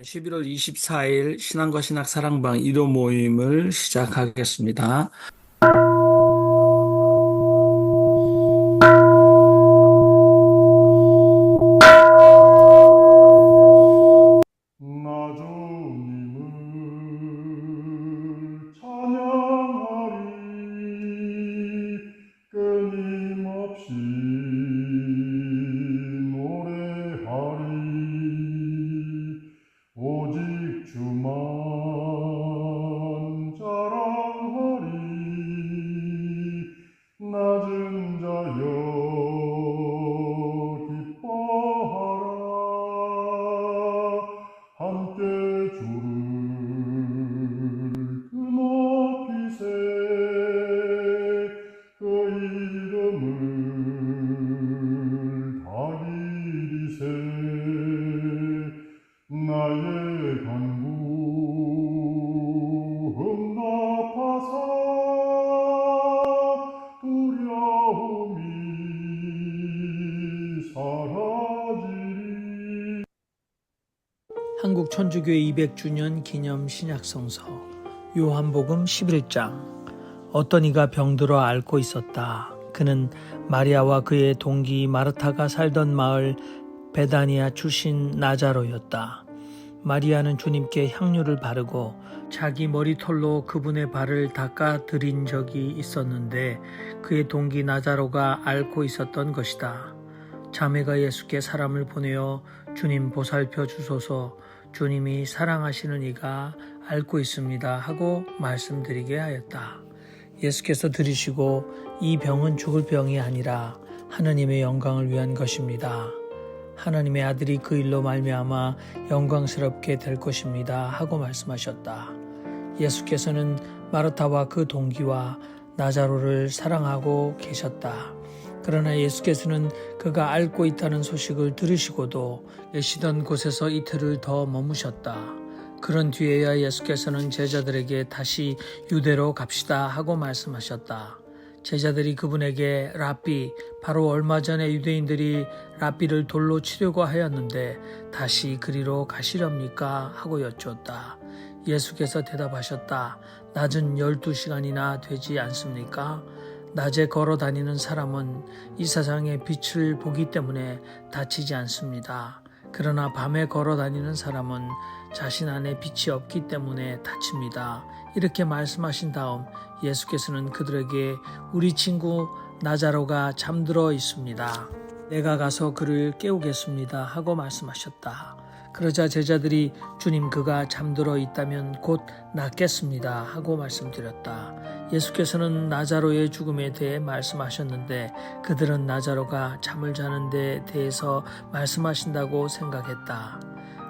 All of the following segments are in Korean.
11월 24일 신앙과 신학 사랑방 1호 모임을 시작하겠습니다. 나 주님을 찬양하리 끊임없이 노래하리 오직 주만 자랑하리 낮은 자여 기뻐하라 함께 주를 높이세 그 이름을 다 기리세 나의 간구 응답하사 두려움이 사라지리. 한국 천주교회 200주년 기념 신약성서 요한복음 11장. 어떤 이가 병들어 앓고 있었다. 그는 마리아와 그의 동기 마르타가 살던 마을 베다니아 출신 나자로였다. 마리아는 주님께 향유를 바르고 자기 머리털로 그분의 발을 닦아 드린 적이 있었는데 그의 동기 나자로가 앓고 있었던 것이다. 자매가 예수께 사람을 보내어 주님 보살펴 주소서, 주님이 사랑하시는 이가 앓고 있습니다 하고 말씀드리게 하였다. 예수께서 들으시고 이 병은 죽을 병이 아니라 하나님의 영광을 위한 것입니다. 하나님의 아들이 그 일로 말미암아 영광스럽게 될 것입니다 하고 말씀하셨다. 예수께서는 마르타와 그 동기와 나자로를 사랑하고 계셨다. 그러나 예수께서는 그가 앓고 있다는 소식을 들으시고도 계시던 곳에서 이틀을 더 머무셨다. 그런 뒤에야 예수께서는 제자들에게 다시 유대로 갑시다 하고 말씀하셨다. 제자들이 그분에게 랍비, 바로 얼마 전에 유대인들이 랍비를 돌로 치려고 하였는데 다시 그리로 가시렵니까? 하고 여쭈었다. 예수께서 대답하셨다. 낮은 12시간이나 되지 않습니까? 낮에 걸어 다니는 사람은 이 세상의 빛을 보기 때문에 다치지 않습니다. 그러나 밤에 걸어 다니는 사람은 자신 안에 빛이 없기 때문에 다칩니다. 이렇게 말씀하신 다음 예수께서는 그들에게 우리 친구 나자로가 잠들어 있습니다. 내가 가서 그를 깨우겠습니다 하고 말씀하셨다. 그러자 제자들이 주님 그가 잠들어 있다면 곧 낫겠습니다 하고 말씀드렸다. 예수께서는 나자로의 죽음에 대해 말씀하셨는데 그들은 나자로가 잠을 자는 데 대해서 말씀하신다고 생각했다.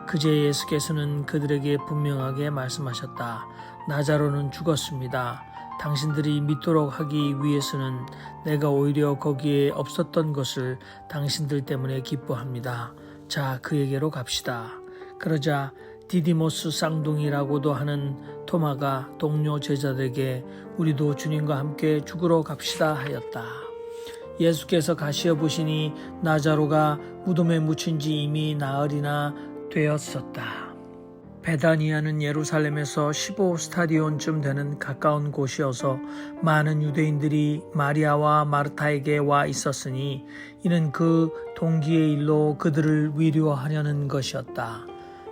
그제 예수께서는 그들에게 분명하게 말씀하셨다. 나자로는 죽었습니다. 당신들이 믿도록 하기 위해서는 내가 오히려 거기에 없었던 것을 당신들 때문에 기뻐합니다. 자, 그에게로 갑시다. 그러자 디디모스 쌍둥이라고도 하는 토마가 동료 제자들에게 우리도 주님과 함께 죽으러 갑시다 하였다. 예수께서 가시어 보시니 나자로가 무덤에 묻힌 지 이미 나흘이나 되었었다. 베다니아는 예루살렘에서 15스타디온쯤 되는 가까운 곳이어서 많은 유대인들이 마리아와 마르타에게 와 있었으니 이는 그 동기의 일로 그들을 위로하려는 것이었다.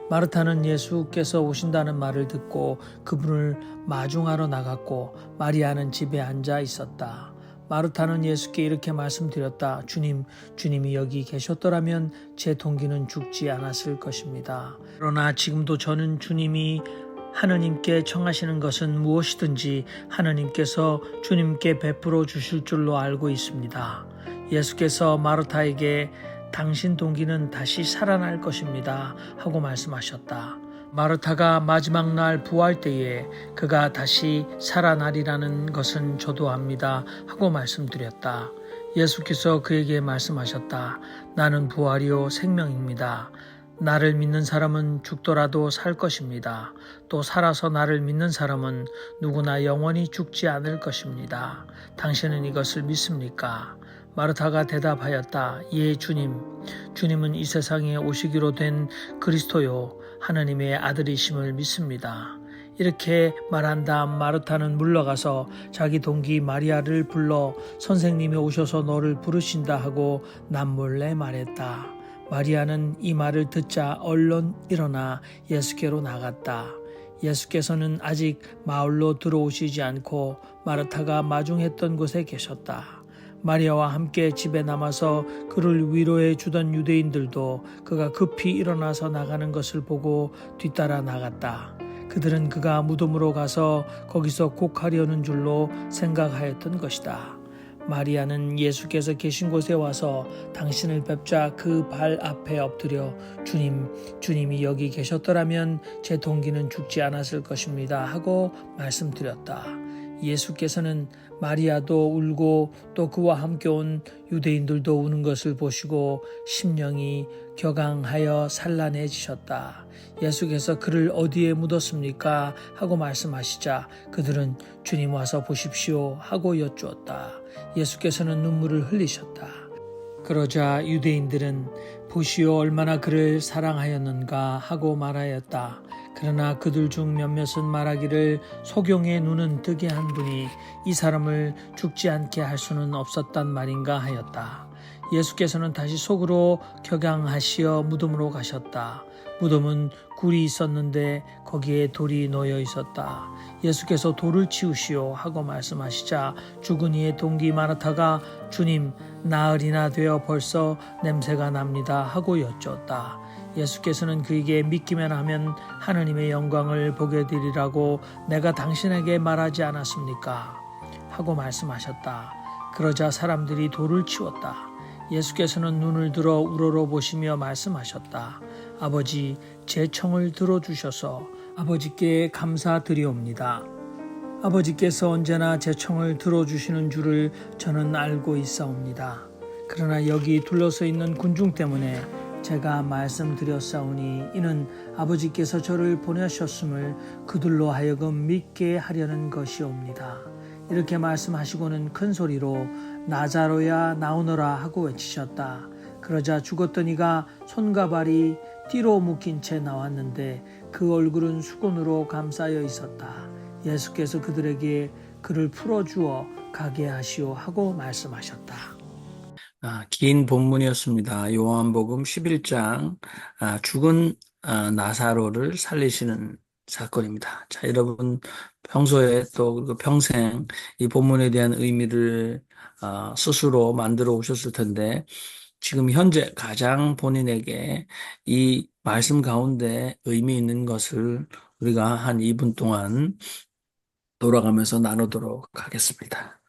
마르타는 예수께서 오신다는 말을 듣고 그분을 마중하러 나갔고 마리아는 집에 앉아 있었다. 마르타는 예수께 이렇게 말씀드렸다. 주님이 여기 계셨더라면 제 동기는 죽지 않았을 것입니다. 그러나 지금도 저는 주님이 하느님께 청하시는 것은 무엇이든지 하느님께서 주님께 베풀어 주실 줄로 알고 있습니다. 예수께서 마르타에게 당신 동기는 다시 살아날 것입니다 하고 말씀하셨다. 마르타가 마지막 날 부활 때에 그가 다시 살아나리라는 것은 저도 압니다 하고 말씀드렸다. 예수께서 그에게 말씀하셨다. 나는 부활이요 생명입니다. 나를 믿는 사람은 죽더라도 살 것입니다. 또 살아서 나를 믿는 사람은 누구나 영원히 죽지 않을 것입니다. 당신은 이것을 믿습니까? 마르타가 대답하였다. 예, 주님. 주님은 이 세상에 오시기로 된 그리스도요, 하나님의 아들이심을 믿습니다. 이렇게 말한 다음 마르타는 물러가서 자기 동기 마리아를 불러 선생님이 오셔서 너를 부르신다 하고 남몰래 말했다. 마리아는 이 말을 듣자 얼른 일어나 예수께로 나갔다. 예수께서는 아직 마을로 들어오시지 않고 마르타가 마중했던 곳에 계셨다. 마리아와 함께 집에 남아서 그를 위로해 주던 유대인들도 그가 급히 일어나서 나가는 것을 보고 뒤따라 나갔다. 그들은 그가 무덤으로 가서 거기서 곡하려는 줄로 생각하였던 것이다. 마리아는 예수께서 계신 곳에 와서 당신을 뵙자 그 발 앞에 엎드려 주님이 여기 계셨더라면 제 동기는 죽지 않았을 것입니다 하고 말씀드렸다. 예수께서는 마리아도 울고 또 그와 함께 온 유대인들도 우는 것을 보시고 심령이 격앙하여 산란해지셨다. 예수께서 그를 어디에 묻었습니까? 하고 말씀하시자 그들은 주님 와서 보십시오 하고 여쭈었다. 예수께서는 눈물을 흘리셨다. 그러자 유대인들은 보시오 얼마나 그를 사랑하였는가 하고 말하였다. 그러나 그들 중 몇몇은 말하기를 소경의 눈은 뜨게 한 분이 이 사람을 죽지 않게 할 수는 없었단 말인가 하였다. 예수께서는 다시 속으로 격양하시어 무덤으로 가셨다. 무덤은 굴이 있었는데 거기에 돌이 놓여 있었다. 예수께서 돌을 치우시오 하고 말씀하시자 죽은 이의 동기 마르타가 주님 나흘이나 되어 벌써 냄새가 납니다 하고 여쭈었다. 예수께서는 그에게 믿기만 하면 하나님의 영광을 보게 되리라고 내가 당신에게 말하지 않았습니까? 하고 말씀하셨다. 그러자 사람들이 돌을 치웠다. 예수께서는 눈을 들어 우러러 보시며 말씀하셨다. 아버지, 제 청을 들어주셔서 아버지께 감사드리옵니다. 아버지께서 언제나 제 청을 들어주시는 줄을 저는 알고 있사옵니다. 그러나 여기 둘러서 있는 군중 때문에 제가 말씀드렸사오니 이는 아버지께서 저를 보내셨음을 그들로 하여금 믿게 하려는 것이옵니다. 이렇게 말씀하시고는 큰 소리로 나자로야 나오너라 하고 외치셨다. 그러자 죽었던 이가 손과 발이 띠로 묶인 채 나왔는데 그 얼굴은 수건으로 감싸여 있었다. 예수께서 그들에게 그를 풀어주어 가게 하시오 하고 말씀하셨다. 긴 본문이었습니다. 요한복음 11장 죽은 나사로를 살리시는 사건입니다. 자, 여러분 평소에 또 그리고 평생 이 본문에 대한 의미를 스스로 만들어 오셨을 텐데 지금 현재 가장 본인에게 이 말씀 가운데 의미 있는 것을 우리가 한 2분 동안 돌아가면서 나누도록 하겠습니다.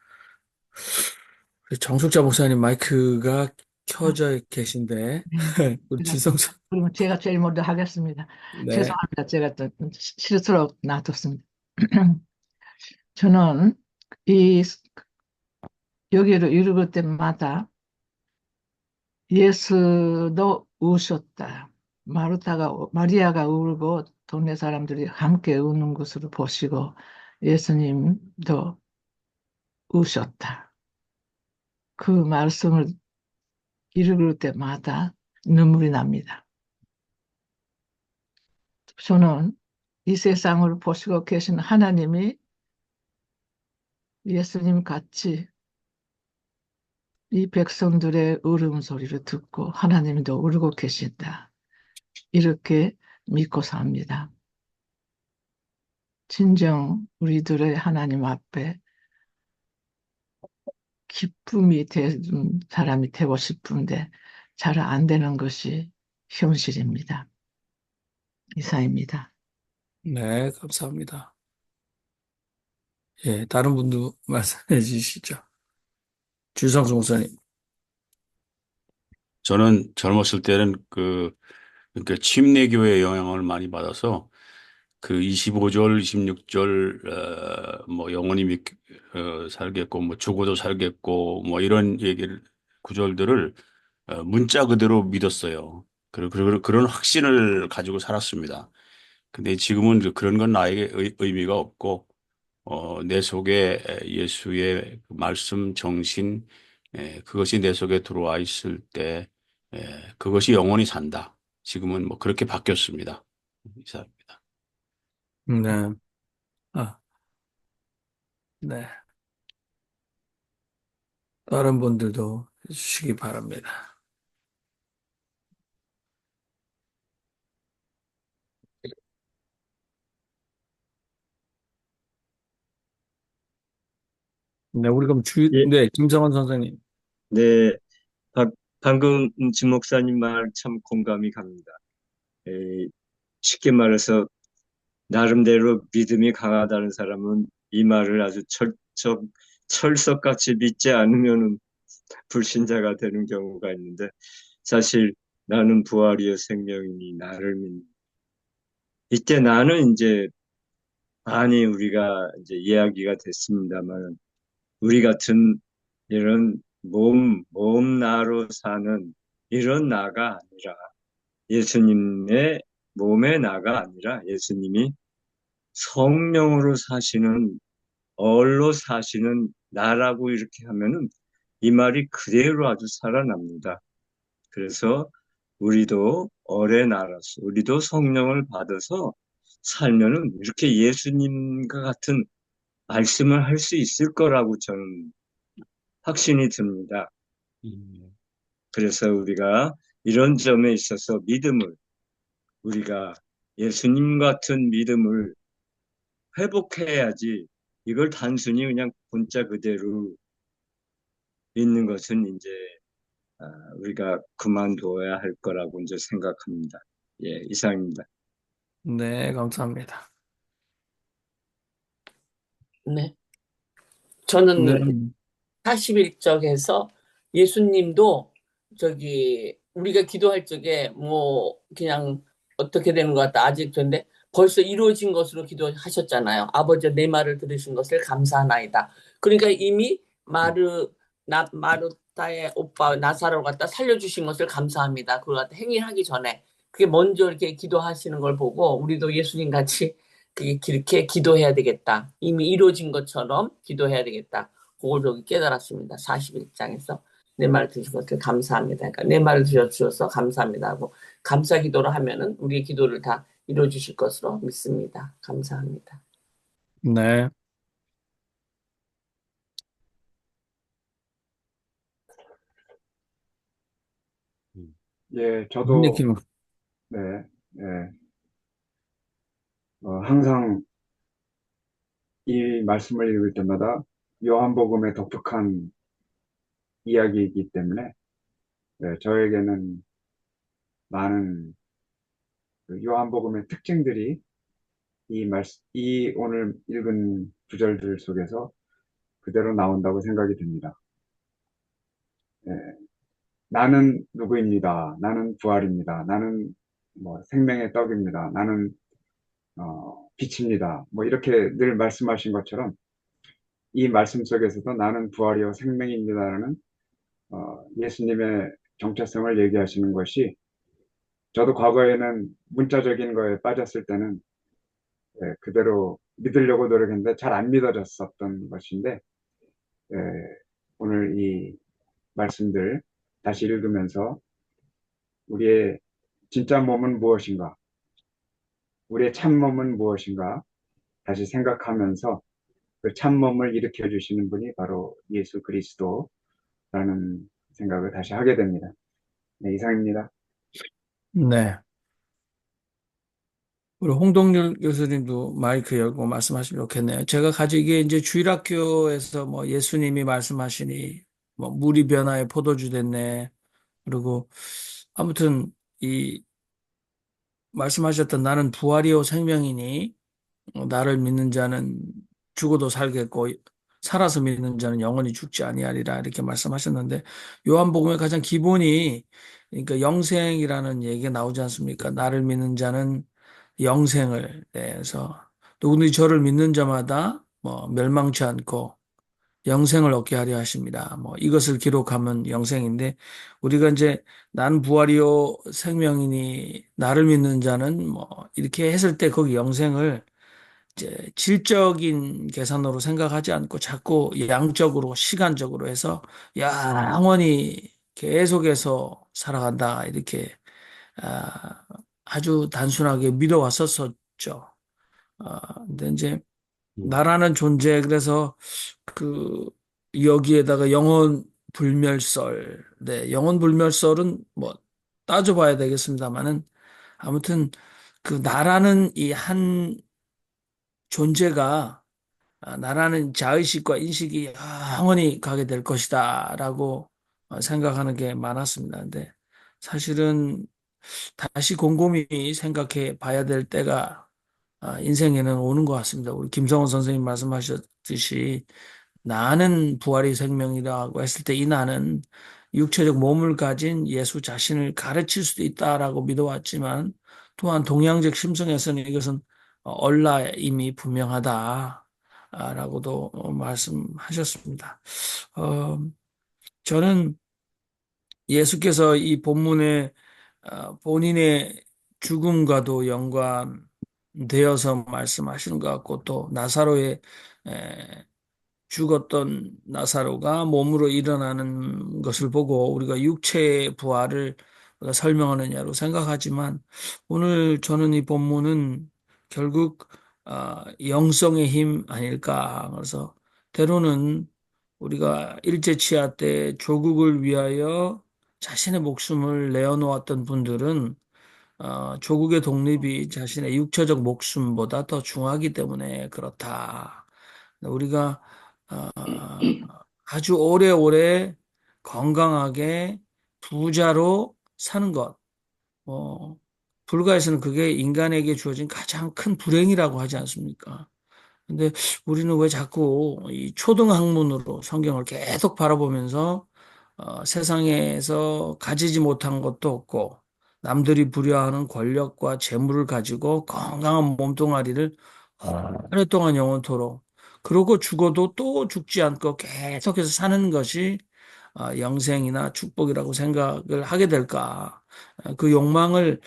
우리 정숙자 목사님 마이크가 아, 켜져 계신데 네. 우리 제가, 지성사 그러면 제가 제일 먼저 하겠습니다. 네, 죄송합니다. 제가 또 실수로 놔뒀습니다. 저는 이 여기를 읽을 때마다 예수도 우셨다. 마리아가 울고 동네 사람들이 함께 우는 것을 보시고 예수님도 우셨다. 그 말씀을 읽을 때마다 눈물이 납니다. 저는 이 세상을 보시고 계신 하나님이 예수님 같이 이 백성들의 울음소리를 듣고 하나님도 울고 계신다. 이렇게 믿고 삽니다. 진정 우리들의 하나님 앞에 기쁨이 되는 사람이 되고 싶은데 잘 안 되는 것이 현실입니다. 이사입니다. 네, 감사합니다. 예, 다른 분도 말씀해 주시죠. 주성수 목사님. 저는 젊었을 때는 그러니까 침례교회의 영향을 많이 받아서 그 25절, 26절, 뭐 영원히 살겠고, 뭐 죽어도 살겠고, 뭐 이런 구절들을 문자 그대로 믿었어요. 그런 확신을 가지고 살았습니다. 근데 지금은 그런 건 나에게 의미가 없고, 내 속에 예수의 그 말씀, 정신, 그것이 내 속에 들어와 있을 때, 그것이 영원히 산다. 지금은 뭐 그렇게 바뀌었습니다. 이사입니다. 네. 아, 네. 다른 분들도 해주시기 바랍니다. 네, 우리 그럼 예, 네, 김성원 선생님. 네. 방- 방금 진 목사님 말 참 공감이 갑니다. 에, 쉽게 말해서 나름대로 믿음이 강하다는 사람은 이 말을 아주 철석같이 믿지 않으면 불신자가 되는 경우가 있는데 사실 나는 부활이요 생명이니 나를 믿는 이때 나는 이제 많이 우리가 이제 이야기가 됐습니다만 우리 같은 이런 몸나로 사는 이런 나가 아니라 예수님의 몸의 나가 아니라 예수님이 성령으로 사시는, 얼로 사시는 나라고 이렇게 하면은 이 말이 그대로 아주 살아납니다. 그래서 우리도 얼의 나라서, 우리도 성령을 받아서 살면은 이렇게 예수님과 같은 말씀을 할 수 있을 거라고 저는 확신이 듭니다. 그래서 우리가 이런 점에 있어서 우리가 예수님 같은 믿음을 회복해야지 이걸 단순히 그냥 문자 그대로 있는 것은 이제 우리가 그만둬야 할 거라고 이제 생각합니다. 예, 이상입니다. 네, 감사합니다. 네. 네, 저는 41쪽에서 예수님도 저기 우리가 기도할 적에 뭐 그냥 어떻게 되는 것 같다 아직 근데 벌써 이루어진 것으로 기도하셨잖아요. 아버지 내 말을 들으신 것을 감사하나이다. 그러니까 이미 마르타의 오빠 나사로를 갖다 살려주신 것을 감사합니다. 그걸 갖다 행위하기 전에 그게 먼저 이렇게 기도하시는 걸 보고 우리도 예수님 같이 그렇게 기도해야 되겠다. 이미 이루어진 것처럼 기도해야 되겠다. 그걸 저기 깨달았습니다. 41장에서 내 말을 들으신 것을 감사합니다. 그러니까 내 말을 들어주셔서 감사합니다 하고 감사 기도를 하면은 우리의 기도를 다 이루어주실 것으로 믿습니다. 감사합니다. 네, 예, 네, 저도, 김. 네, 예, 항상 이 말씀을 읽을 때마다 요한복음의 독특한 이야기이기 때문에, 저에게는 많은 그 요한복음의 특징들이 이 오늘 읽은 구절들 속에서 그대로 나온다고 생각이 듭니다. 예, 나는 누구입니다. 나는 부활입니다. 나는 뭐 생명의 떡입니다. 나는 빛입니다. 뭐 이렇게 늘 말씀하신 것처럼 이 말씀 속에서도 나는 부활이요 생명입니다라는 예수님의 정체성을 얘기하시는 것이 저도 과거에는 문자적인 거에 빠졌을 때는 그대로 믿으려고 노력했는데 잘 안 믿어졌었던 것인데 예, 오늘 이 말씀들 다시 읽으면서 우리의 진짜 몸은 무엇인가, 우리의 참몸은 무엇인가 다시 생각하면서 그 참몸을 일으켜 주시는 분이 바로 예수 그리스도라는 생각을 다시 하게 됩니다. 네, 이상입니다. 네. 우리 홍동률 교수님도 마이크 열고 말씀하시면 좋겠네요. 제가 가지고 이게 이제 주일학교에서 뭐 예수님이 말씀하시니 뭐 물이 변화에 포도주 됐네. 그리고 아무튼 이 말씀하셨던 나는 부활이요 생명이니 나를 믿는 자는 죽어도 살겠고 살아서 믿는 자는 영원히 죽지 아니하리라 이렇게 말씀하셨는데 요한복음의 가장 기본이 그러니까 영생이라는 얘기가 나오지 않습니까? 나를 믿는 자는 영생을 내서 누구든지 저를 믿는 자마다 뭐 멸망치 않고 영생을 얻게 하려 하십니다. 뭐 이것을 기록하면 영생인데 우리가 이제 난 부활이요 생명이니 나를 믿는 자는 뭐 이렇게 했을 때 거기 영생을 이제 질적인 계산으로 생각하지 않고 자꾸 양적으로 시간적으로 해서 영원히 계속해서 살아간다 이렇게 아주 단순하게 믿어왔었었죠. 근데 이제 음, 나라는 존재 그래서 그 여기에다가 영혼 불멸설, 네, 영혼 불멸설은 뭐 따져봐야 되겠습니다만은 아무튼 그 나라는 이 한 존재가 나라는 자의식과 인식이 영원히 가게 될 것이다라고 생각하는 게 많았습니다. 근데 사실은 다시 곰곰이 생각해 봐야 될 때가 인생에는 오는 것 같습니다. 우리 김성원 선생님 말씀하셨듯이 나는 부활의 생명이라고 했을 때 이 나는 육체적 몸을 가진 예수 자신을 가르칠 수도 있다라고 믿어왔지만 또한 동양적 심성에서는 이것은 얼라임이 분명하다라고도 말씀하셨습니다. 어, 저는 예수께서 이 본문에 본인의 죽음과도 연관되어서 말씀하시는 것 같고 또 나사로의 죽었던 나사로가 몸으로 일어나는 것을 보고 우리가 육체의 부활을 우리가 설명하느냐로 생각하지만 오늘 저는 이 본문은 결국 영성의 힘 아닐까. 그래서 때로는 우리가 일제치하 때 조국을 위하여 자신의 목숨을 내어놓았던 분들은 조국의 독립이 자신의 육체적 목숨보다 더 중하기 때문에 그렇다. 우리가 어, 아주 오래오래 건강하게 부자로 사는 것, 어, 불가에서는 그게 인간에게 주어진 가장 큰 불행이라고 하지 않습니까? 근데 우리는 왜 자꾸 이 초등학문으로 성경을 계속 바라보면서 세상에서 가지지 못한 것도 없고 남들이 부려하는 권력과 재물을 가지고 건강한 몸뚱아리를 오랫동안 영원토록 그러고 죽어도 또 죽지 않고 계속해서 사는 것이 영생이나 축복이라고 생각을 하게 될까? 그 욕망을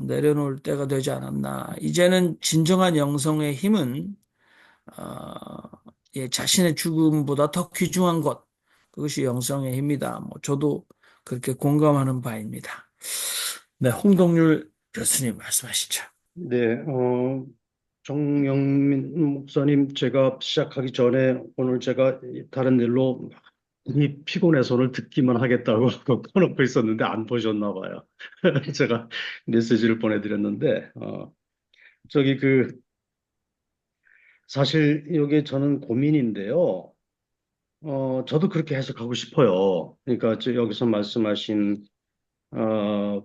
내려놓을 때가 되지 않았나? 이제는 진정한 영성의 힘은 어, 자신의 죽음보다 더 귀중한 것, 그것이 영성의 힘이다. 뭐 저도 그렇게 공감하는 바입니다. 네, 홍동률 교수님 말씀하시죠. 네, 정영민 목사님, 제가 시작하기 전에 오늘 제가 다른 일로 이 피곤해서 오늘 듣기만 하겠다고 꺼놓고 있었는데 안 보셨나 봐요. 제가 메시지를 보내드렸는데, 저기 사실 이게 저는 고민인데요. 저도 그렇게 해석하고 싶어요. 그러니까 여기서 말씀하신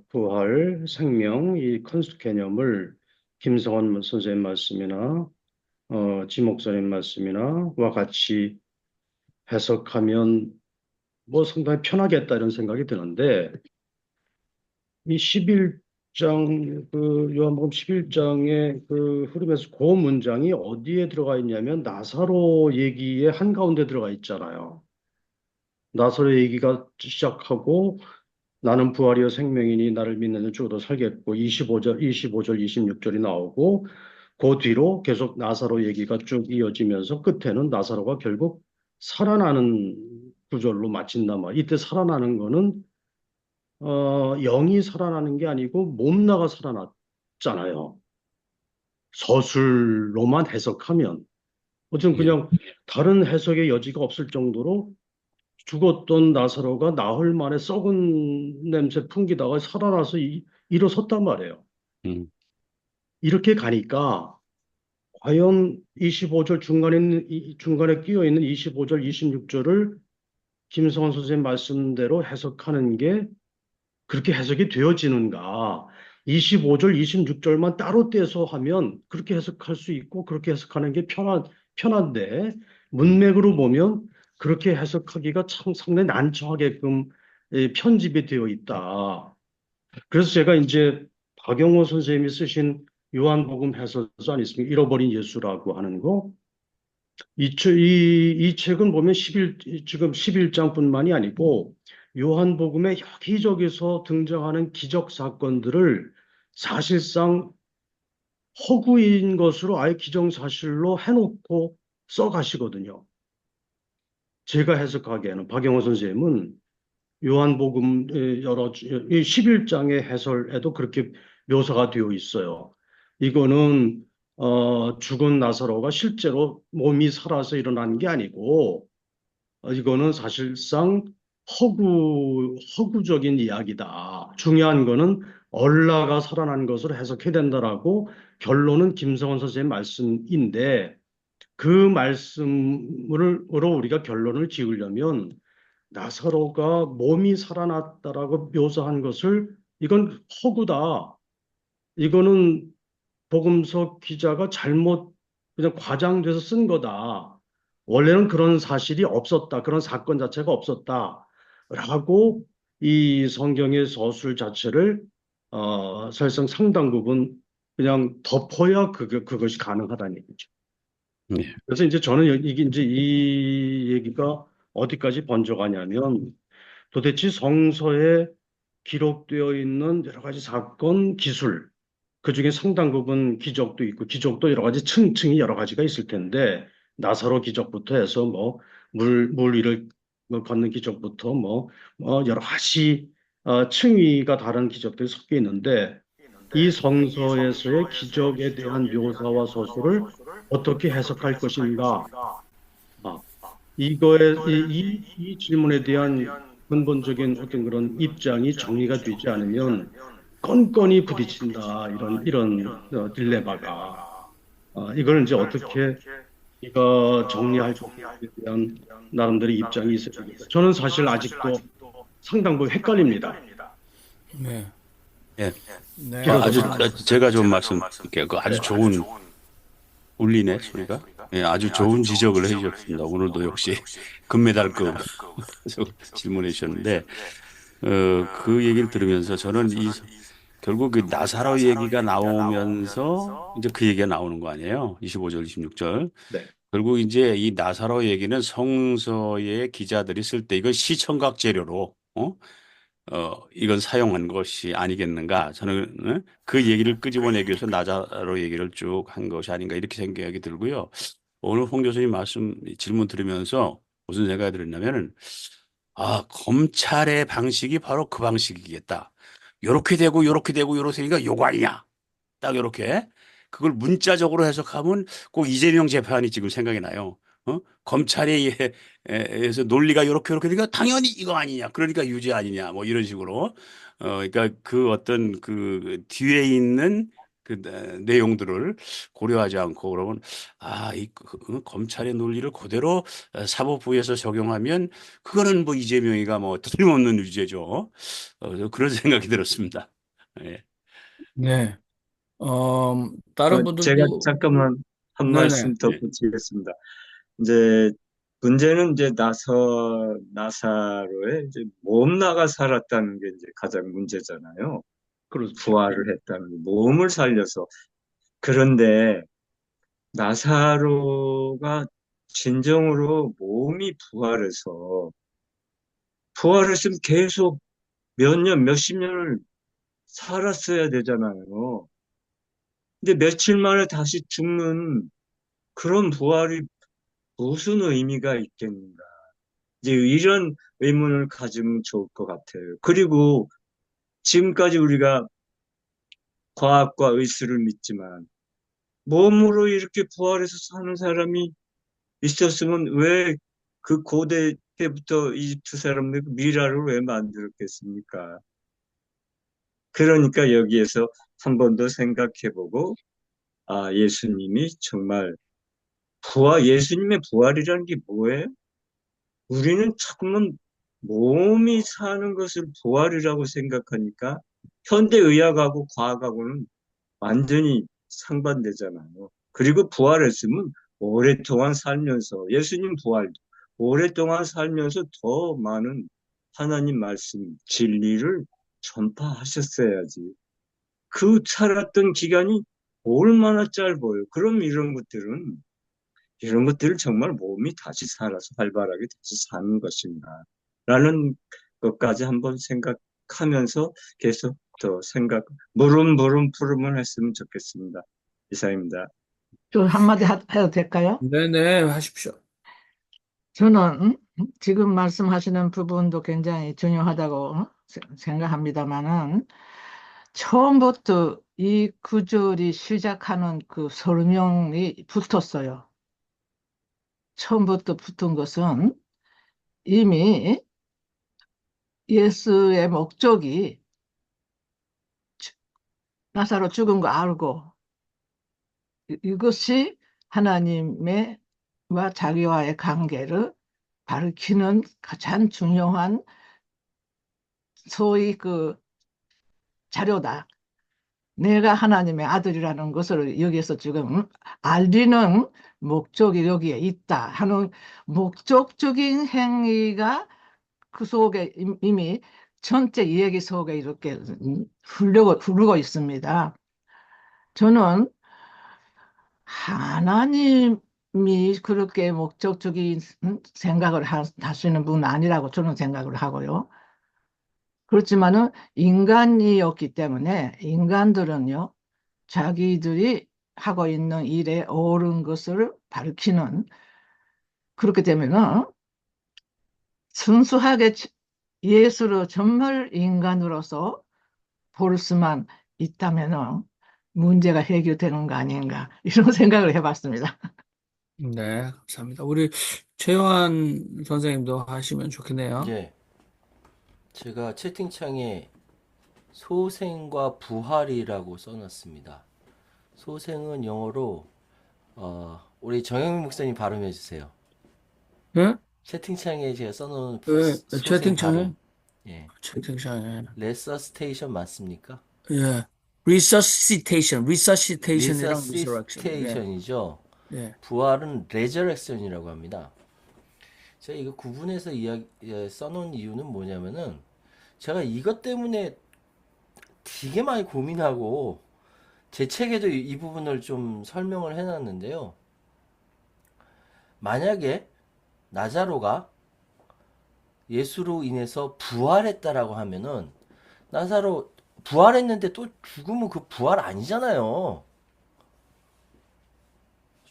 부활, 생명, 이 컨셉 개념을 김성원 선생님 말씀이나 지 목사님 말씀이나 와 같이 해석하면 뭐 상당히 편하겠다 이런 생각이 드는데 이 11장 요한복음 11장의 그 흐름에서 그 문장이 어디에 들어가 있냐면 나사로 얘기의 한가운데 들어가 있잖아요. 나사로 얘기가 시작하고 나는 부활이요 생명이니 나를 믿는 자는 죽어도 살겠고 25절 26절이 나오고 그 뒤로 계속 나사로 얘기가 쭉 이어지면서 끝에는 나사로가 결국 살아나는 구절로 마친단 말이에요. 이때 살아나는 거는 영이 살아나는 게 아니고 몸나가 살아났잖아요. 서술로만 해석하면 어쨌든 예, 그냥 다른 해석의 여지가 없을 정도로 죽었던 나사로가 나흘 만에 썩은 냄새 풍기다가 살아나서 일어섰단 말이에요. 음, 이렇게 가니까 과연 25절 중간에 끼어 있는 25절, 26절을 김성원 선생님 말씀대로 해석하는 게 그렇게 해석이 되어지는가? 25절, 26절만 따로 떼서 하면 그렇게 해석할 수 있고 그렇게 해석하는 게 편한데 문맥으로 보면 그렇게 해석하기가 참 상당히 난처하게끔 편집이 되어 있다. 그래서 제가 이제 박영호 선생님이 쓰신 요한복음 해설서 있습니까? 잃어버린 예수라고 하는 거. 이 책은 보면 지금 11장뿐만이 아니고 요한복음의 여기저기서 등장하는 기적 사건들을 사실상 허구인 것으로 아예 기정사실로 해놓고 써가시거든요. 제가 해석하기에는 박영호 선생님은 요한복음 이 11장의 해설에도 그렇게 묘사가 되어 있어요. 이거는 죽은 나사로가 실제로 몸이 살아서 일어난 게 아니고 이거는 사실상 허구적인 이야기다. 중요한 거는 얼라가 살아난 것으로 해석해야 된다라고 결론은 김성원 선생님 말씀인데 그 말씀으로 우리가 결론을 지으려면 나사로가 몸이 살아났다라고 묘사한 것을 이건 허구다. 이거는 복음서 기자가 잘못 그냥 과장돼서 쓴 거다. 원래는 그런 사실이 없었다. 그런 사건 자체가 없었다. 라고 이 성경의 서술 자체를 사실상 상당 부분 그냥 덮어야 그것이 가능하다는 얘기죠. 네. 그래서 이제 저는 이게 이제 이 얘기가 어디까지 번져가냐면 도대체 성서에 기록되어 있는 여러 가지 사건, 기술, 그중에 상당 부분 기적도 있고, 기적도 여러 가지 층층이 여러 가지가 있을 텐데, 나사로 기적부터 해서 물 위를 걷는 기적부터 여러 가지 층위가 다른 기적들이 섞여 있는데, 이 성서에서의 기적에 대한 묘사와 서술을 어떻게 해석할 것인가? 아, 이 질문에 대한 근본적인 어떤 그런 입장이 정리가 되지 않으면 건건이 부딪힌다. 이런 딜레마가. 이걸 이제 어떻게 이거 정리할 것인지에 대한 나름대로 입장이 있어야 됩니다. 저는 사실 아직도 상당 부분 헷갈립니다. 네. 예. 네. 제가 좀 말씀드릴게요. 그 아주 좋은 울리네 소리가. 예, 아주 좋은 지적을 해주셨습니다. 오늘도 역시 금메달급 질문해 주셨는데, 그 얘기를 들으면서 저는 결국 그 나사로 얘기가 나오면서 이제 그 얘기가 나오는 거 아니에요? 25절, 26절. 네. 결국 이제 이 나사로 얘기는 성서의 기자들이 쓸 때 이건 시청각 재료로, 이건 사용한 것이 아니겠는가. 저는 그 얘기를 끄집어내기 위해서 나사로 얘기를 쭉 한 것이 아닌가 이렇게 생각이 들고요. 오늘 홍 교수님 질문 들으면서 무슨 생각이 들었냐면은, 검찰의 방식이 바로 그 방식이겠다. 요렇게 되고, 요렇게 되고, 요렇게 되니까 요거 아니냐. 딱 요렇게. 그걸 문자적으로 해석하면 꼭 이재명 재판이 지금 생각이 나요. 검찰에 의해서 논리가 요렇게 되니까 당연히 이거 아니냐. 그러니까 유죄 아니냐. 뭐 이런 식으로. 그러니까 그 어떤 그 뒤에 있는 그 내용들을 고려하지 않고 그러면 검찰의 논리를 그대로 사법부에서 적용하면 그거는 뭐 이재명이가 뭐 틀림없는 유죄죠. 그런 생각이 들었습니다. 예. 네. 다른 제가 분들도 잠깐만 한 네네. 말씀 네. 덧붙이겠습니다. 이제 문제는 이제 나사로의 이제 몸 나가 살았다는 게 이제 가장 문제잖아요. 그렇죠. 부활을 했다는 게, 몸을 살려서. 그런데 나사로가 진정으로 몸이 부활했으면 계속 몇 년, 몇십 년을 살았어야 되잖아요. 근데 며칠 만에 다시 죽는 그런 부활이 무슨 의미가 있겠는가. 이제 이런 의문을 가지면 좋을 것 같아요. 그리고 지금까지 우리가 과학과 의술을 믿지만 몸으로 이렇게 부활해서 사는 사람이 있었으면 왜 그 고대 때부터 이집트 사람들 미라를 왜 만들었겠습니까? 그러니까 여기에서 한 번 더 생각해보고, 예수님이 정말 예수님의 부활이라는 게 뭐예요? 우리는 자꾸만 몸이 사는 것을 부활이라고 생각하니까 현대의학하고 과학하고는 완전히 상반되잖아요. 그리고 부활했으면 오랫동안 살면서, 예수님 부활도 오랫동안 살면서 더 많은 하나님 말씀, 진리를 전파하셨어야지. 그 살았던 기간이 얼마나 짧아요. 그럼 이런 것들을 정말 몸이 다시 살아서 활발하게 다시 사는 것인가 라는 것까지 한번 생각하면서 계속 더 물음물음 푸름을 했으면 좋겠습니다. 이상입니다. 좀 한마디 해도 될까요? 네네, 하십시오. 저는 지금 말씀하시는 부분도 굉장히 중요하다고 생각합니다만은 처음부터 이 구절이 시작하는 그 설명이 붙었어요. 처음부터 붙은 것은 이미 예수의 목적이 나사로 죽은 거 알고 이것이 하나님의 와 자기와의 관계를 밝히는 가장 중요한 소위 그 자료다. 내가 하나님의 아들이라는 것을 여기에서 지금 알리는 목적이 여기에 있다 하는 목적적인 행위가 그 속에 이미 전체 이야기 속에 이렇게 흐르고 있습니다. 저는 하나님이 그렇게 목적적인 생각을 하시는 분 아니라고 저는 생각을 하고요. 그렇지만은 인간이었기 때문에 인간들은요, 자기들이 하고 있는 일에 옳은 것을 밝히는, 그렇게 되면은 순수하게 예수를 정말 인간으로서 볼 수만 있다면은 문제가 해결되는 거 아닌가, 이런 생각을 해봤습니다. 네, 감사합니다. 우리 최요한 선생님도 하시면 좋겠네요. 예, 제가 채팅창에 소생과 부활이라고 써놨습니다. 소생은 영어로 우리 정영민 목사님 발음해 주세요. 네? 채팅창에 제가 써놓은 네, 소생 채팅창에? 발음. 예, 채팅창에. 레서스테이션 맞습니까? 예. resuscitation이랑 resurrection. 예. 리서시테이션이죠. 예. 부활은 레저렉션이라고 합니다. 제가 이거 구분해서 써놓은 이유는 뭐냐면은 제가 이것 때문에 되게 많이 고민하고 제 책에도 이 부분을 좀 설명을 해놨는데요. 만약에 나사로가 예수로 인해서 부활했다라고 하면은 나사로 부활했는데 또 죽으면 그 부활 아니잖아요.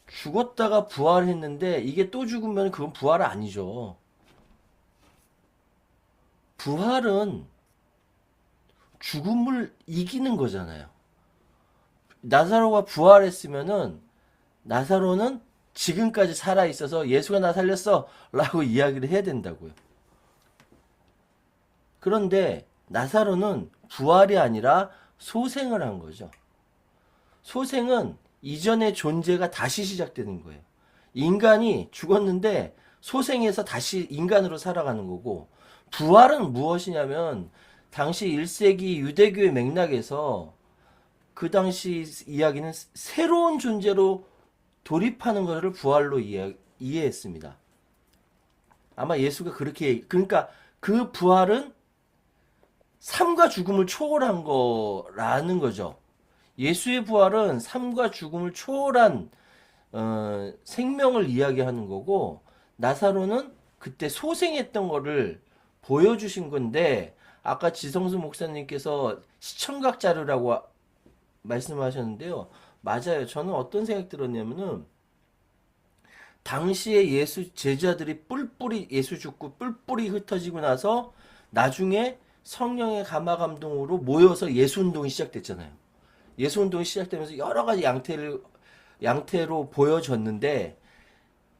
죽었다가 부활했는데 이게 또 죽으면 그건 부활 아니죠. 부활은 죽음을 이기는 거잖아요. 나사로가 부활했으면은 나사로는 지금까지 살아 있어서 예수가 나 살렸어 라고 이야기를 해야 된다고요. 그런데 나사로는 부활이 아니라 소생을 한 거죠. 소생은 이전의 존재가 다시 시작되는 거예요. 인간이 죽었는데 소생해서 다시 인간으로 살아가는 거고, 부활은 무엇이냐면 당시 1세기 유대교의 맥락에서 그 당시 이야기는 새로운 존재로 돌입하는 것을 부활로 이해했습니다. 아마 예수가 그렇게, 그러니까 그 부활은 삶과 죽음을 초월한 거라는 거죠. 예수의 부활은 삶과 죽음을 초월한 생명을 이야기하는 거고, 나사로는 그때 소생했던 거를 보여주신 건데, 아까 지성수 목사님께서 시청각 자료라고 말씀하셨는데요. 맞아요. 저는 어떤 생각 들었냐면은 당시에 예수 제자들이 뿔뿔이 예수 죽고 뿔뿔이 흩어지고 나서 나중에 성령의 감화 감동으로 모여서 예수 운동이 시작됐잖아요. 예수 운동이 시작되면서 여러 가지 양태로 보여졌는데,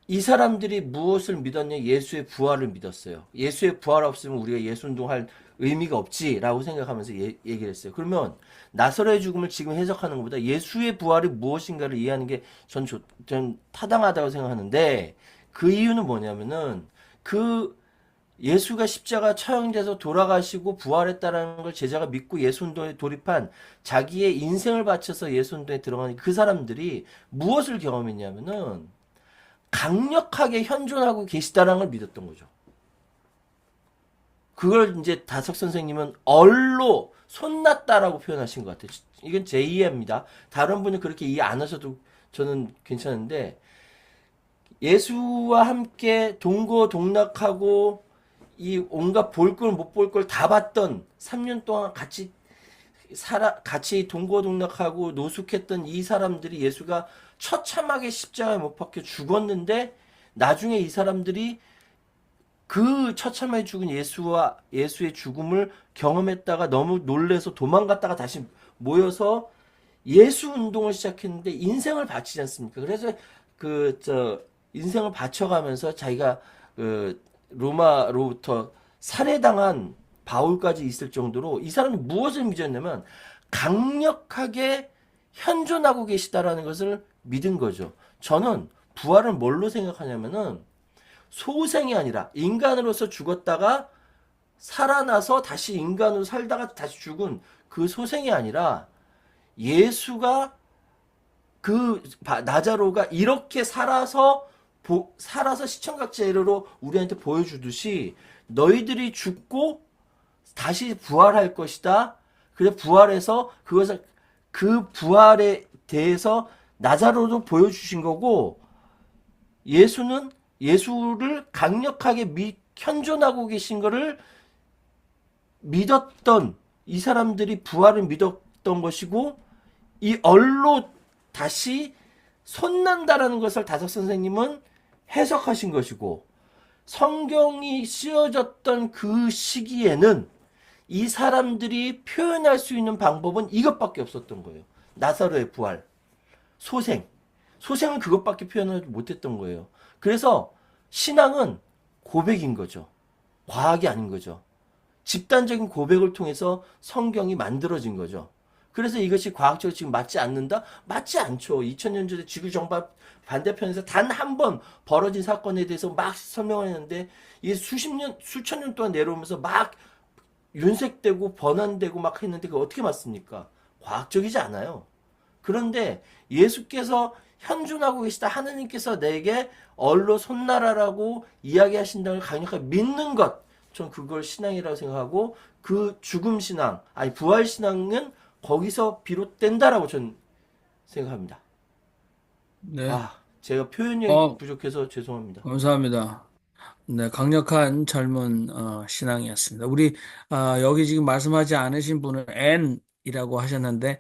이 사람들이 무엇을 믿었냐? 예수의 부활을 믿었어요. 예수의 부활 없으면 우리가 예수 운동할 의미가 없지라고 생각하면서 얘기를 했어요. 그러면 나사로의 죽음을 지금 해석하는 것보다 예수의 부활이 무엇인가를 이해하는 게 전 타당하다고 생각하는데, 그 이유는 뭐냐면은 그 예수가 십자가 처형돼서 돌아가시고 부활했다라는 걸 제자가 믿고 예수 운동에 돌입한, 자기의 인생을 바쳐서 예수 운동에 들어가는 그 사람들이 무엇을 경험했냐면은 강력하게 현존하고 계시다라는 걸 믿었던 거죠. 그걸 이제 다석 선생님은 얼로 손났다라고 표현하신 것 같아요. 이건 제 이해입니다. 다른 분이 그렇게 이해 안 하셔도 저는 괜찮은데, 예수와 함께 동거동락하고 이 온갖 볼 걸 못 볼 걸 다 봤던 3년 동안 같이 같이 동고동락하고 노숙했던 이 사람들이 예수가 처참하게 십자가에 못 박혀 죽었는데 나중에 이 사람들이 그 처참하게 죽은 예수의 죽음을 경험했다가 너무 놀래서 도망갔다가 다시 모여서 예수 운동을 시작했는데 인생을 바치지 않습니까? 그래서 인생을 바쳐가면서 자기가 로마로부터 살해당한 바울까지 있을 정도로 이 사람이 무엇을 믿었냐면 강력하게 현존하고 계시다라는 것을 믿은 거죠. 저는 부활을 뭘로 생각하냐면은 소생이 아니라 인간으로서 죽었다가 살아나서 다시 인간으로 살다가 다시 죽은 그 소생이 아니라 예수가 나자로가 이렇게 살아서 시청각제로 우리한테 보여주듯이 너희들이 죽고 다시 부활할 것이다. 그래 부활해서 그 부활에 대해서 나자로도 보여주신 거고 예수를 강력하게 현존하고 계신 거를 믿었던 이 사람들이 부활을 믿었던 것이고 이 얼로 다시 솟는다라는 것을 다석 선생님은 해석하신 것이고 성경이 씌워졌던 그 시기에는 이 사람들이 표현할 수 있는 방법은 이것밖에 없었던 거예요. 나사로의 부활, 소생은 그것밖에 표현을 못했던 거예요. 그래서 신앙은 고백인 거죠. 과학이 아닌 거죠. 집단적인 고백을 통해서 성경이 만들어진 거죠. 그래서 이것이 과학적으로 지금 맞지 않는다? 맞지 않죠. 2000년 전에 지구 정박 반대편에서 단 한 번 벌어진 사건에 대해서 막 설명을 했는데 이게 수천 년 동안 내려오면서 막 윤색되고 번안되고 막 했는데 그게 어떻게 맞습니까? 과학적이지 않아요. 그런데 예수께서 현존하고 계시다. 하느님께서 내게 얼로 손나라라고 이야기하신다는 걸 강력하게 믿는 것. 전 그걸 신앙이라고 생각하고 그 죽음 신앙, 아니 부활 신앙은 거기서 비롯된다라고 전 생각합니다. 네. 제가 표현력이 어, 부족해서 죄송합니다. 감사합니다. 네, 강력한 젊은 신앙이었습니다. 우리 여기 지금 말씀하지 않으신 분은 N이라고 하셨는데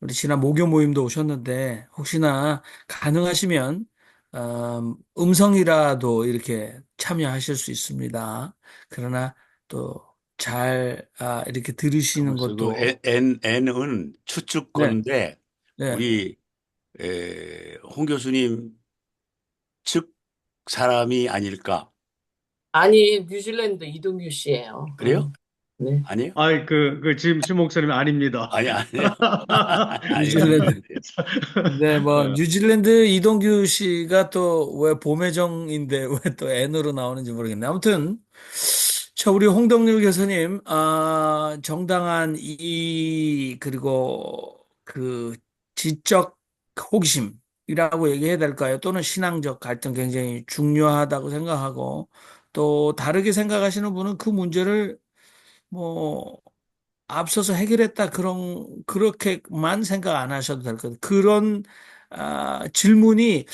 우리 지난 목요 모임도 오셨는데 혹시나 가능하시면 음성이라도 이렇게 참여하실 수 있습니다. 그러나 또 잘 이렇게 들으시는 그래서 것도 N은 네, 추측건데 네. 우리 홍 교수님 측 사람이 아닐까? 아니, 뉴질랜드 이동규 씨예요. 그래요? 네. 아니에요? 아이, 심 목사님 아닙니다. 아니에요. 아니에요. 뉴질랜드. 네, 뭐 어, 뉴질랜드 이동규 씨가 또 왜 봄의정인데 왜 또 N으로 나오는지 모르겠네. 아무튼 자, 우리 홍덕률 교수님, 정당한 그리고 그 지적 호기심이라고 얘기해야 될까요? 또는 신앙적 갈등 굉장히 중요하다고 생각하고 또 다르게 생각하시는 분은 그 문제를 뭐 앞서서 해결했다 그렇게만 생각 안 하셔도 될 것 같아요. 그런 질문이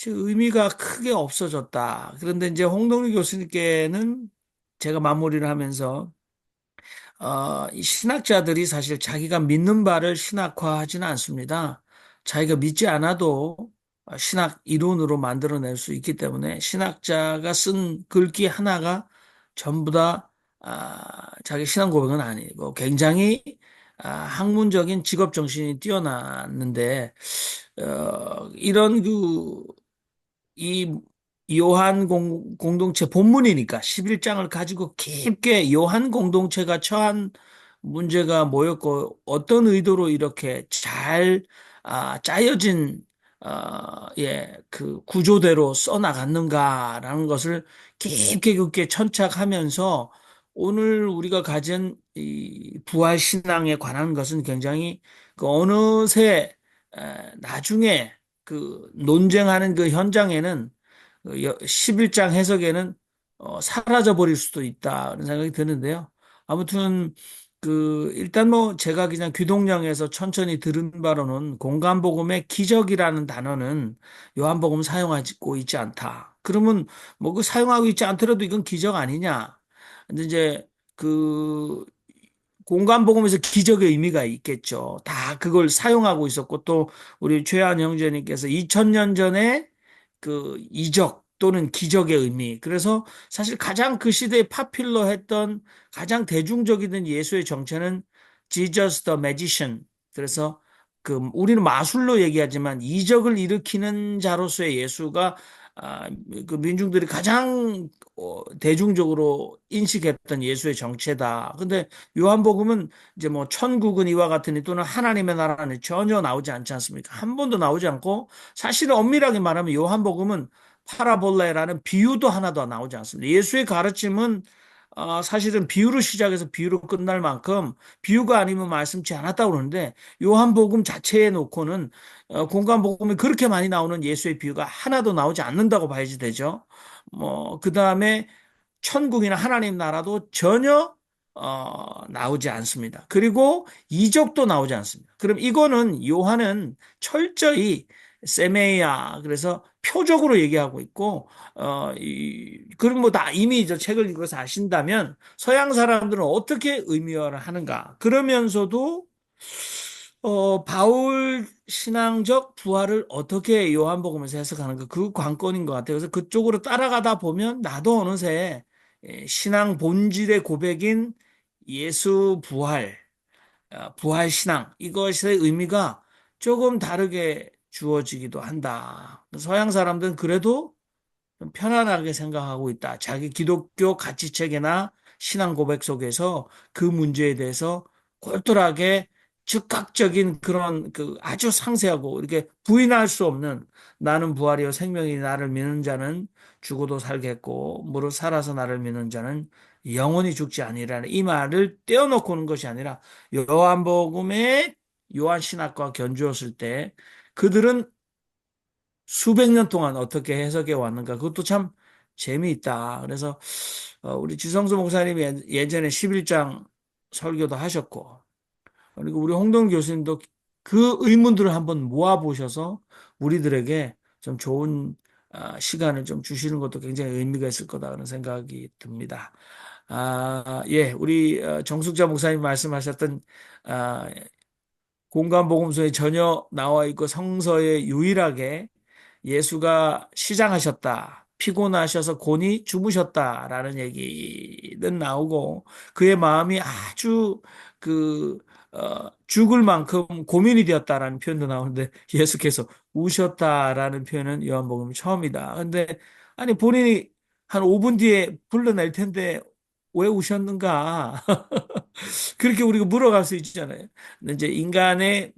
의미가 크게 없어졌다. 그런데 이제 홍동리 교수님께는 제가 마무리를 하면서 이 신학자들이 사실 자기가 믿는 바를 신학화하지는 않습니다. 자기가 믿지 않아도 신학 이론으로 만들어낼 수 있기 때문에 신학자가 쓴 글귀 하나가 전부 다 자기 신앙 고백은 아니고 굉장히 학문적인 직업 정신이 뛰어났는데 이런 이 요한 공동체 본문이니까 11장을 가지고 깊게 요한 공동체가 처한 문제가 뭐였고 어떤 의도로 이렇게 잘 짜여진 그 구조대로 써나갔는가라는 것을 깊게 깊게 천착하면서 오늘 우리가 가진 이 부활 신앙에 관한 것은 굉장히 그 어느새 나중에 그 논쟁하는 그 현장에는 11장 해석에는 사라져 버릴 수도 있다 그런 생각이 드는데요. 아무튼 일단 뭐 제가 그냥 귀동량에서 천천히 들은 바로는 공간복음의 기적이라는 단어는 요한복음 사용하고 있지 않다. 그러면 뭐 그 사용하고 있지 않더라도 이건 기적 아니냐. 근데 이제 그 공간복음에서 기적의 의미가 있겠죠. 다 그걸 사용하고 있었고 또 우리 최한 형제님께서 2000년 전에 그 이적 또는 기적의 의미. 그래서 사실 가장 그 시대에 파퓰러했던 가장 대중적이던 예수의 정체는 Jesus the Magician. 그래서 그 우리는 마술로 얘기하지만 이적을 일으키는 자로서의 예수가 그 민중들이 가장 대중적으로 인식했던 예수의 정체다. 근데 요한복음은 이제 뭐 천국은 이와 같으니 또는 하나님의 나라는 전혀 나오지 않지 않습니까? 한 번도 나오지 않고 사실은 엄밀하게 말하면 요한복음은 파라볼레라는 비유도 하나도 나오지 않습니다. 예수의 가르침은 사실은 비유로 시작해서 비유로 끝날 만큼 비유가 아니면 말씀치 않았다고 그러는데 요한복음 자체에 놓고는 공간복음이 그렇게 많이 나오는 예수의 비유가 하나도 나오지 않는다고 봐야지 되죠. 뭐 그다음에 천국이나 하나님 나라도 전혀 나오지 않습니다. 그리고 이적도 나오지 않습니다. 그럼 이거는 요한은 철저히 세메야 그래서 표적으로 얘기하고 있고 그럼 뭐 다 이미 저 책을 읽어서 아신다면 서양 사람들은 어떻게 의미화를 하는가? 그러면서도 바울 신앙적 부활을 어떻게 요한복음에서 해석하는가 그 관건인 것 같아요. 그래서 그쪽으로 따라가다 보면 나도 어느새 신앙 본질의 고백인 예수 부활, 부활 신앙 이것의 의미가 조금 다르게 주어지기도 한다. 서양 사람들은 그래도 좀 편안하게 생각하고 있다. 자기 기독교 가치체계나 신앙 고백 속에서 그 문제에 대해서 똘똘하게 즉각적인 그런 그 아주 상세하고 이렇게 부인할 수 없는 나는 부활이요 생명이 나를 믿는 자는 죽어도 살겠고 무릇 살아서 나를 믿는 자는 영원히 죽지 아니라는 이 말을 떼어놓고 오는 것이 아니라 요한복음의 요한 신학과 견주었을 때 그들은 수백 년 동안 어떻게 해석해 왔는가 그것도 참 재미있다. 그래서 우리 지성수 목사님이 예전에 11장 설교도 하셨고 그리고 우리 홍동 교수님도 그 의문들을 한번 모아보셔서 우리들에게 좀 좋은 시간을 좀 주시는 것도 굉장히 의미가 있을 거다 그런 생각이 듭니다. 예, 우리 정숙자 목사님 말씀하셨던 공간복음서에 전혀 나와 있고 성서에 유일하게 예수가 시장하셨다. 피곤하셔서 곤히 주무셨다라는 얘기는 나오고 그의 마음이 아주 죽을 만큼 고민이 되었다라는 표현도 나오는데 예수께서 우셨다라는 표현은 요한복음 처음이다. 근데 아니 본인이 한 5분 뒤에 불러낼 텐데 왜 우셨는가? 그렇게 우리가 물어갈 수 있잖아요. 근데 이제 인간의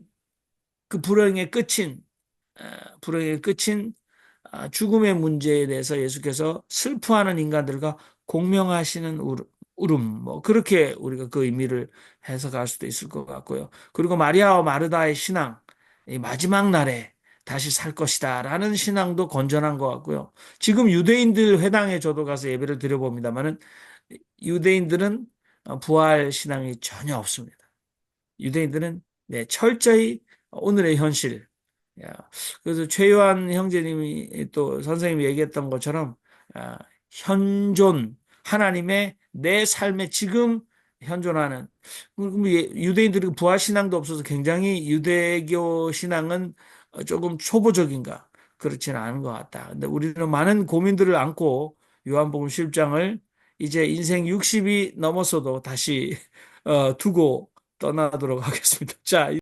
그 불행의 끝인 죽음의 문제에 대해서 예수께서 슬퍼하는 인간들과 공명하시는 울음, 뭐 그렇게 우리가 그 의미를 해석할 수도 있을 것 같고요. 그리고 마리아와 마르다의 신앙, 이 마지막 날에 다시 살 것이다라는 신앙도 건전한 것 같고요. 지금 유대인들 회당에 저도 가서 예배를 드려봅니다만은 유대인들은 부활 신앙이 전혀 없습니다. 유대인들은 철저히 오늘의 현실. 그래서 최요한 형제님이 또 선생님이 얘기했던 것처럼 현존 하나님의 내 삶에 지금 현존하는 유대인들이 부활 신앙도 없어서 굉장히 유대교 신앙은 조금 초보적인가 그렇지는 않은 것 같다. 근데 우리는 많은 고민들을 안고 요한복음 10장을 이제 인생 60이 넘었어도 다시 두고 떠나도록 하겠습니다. 자.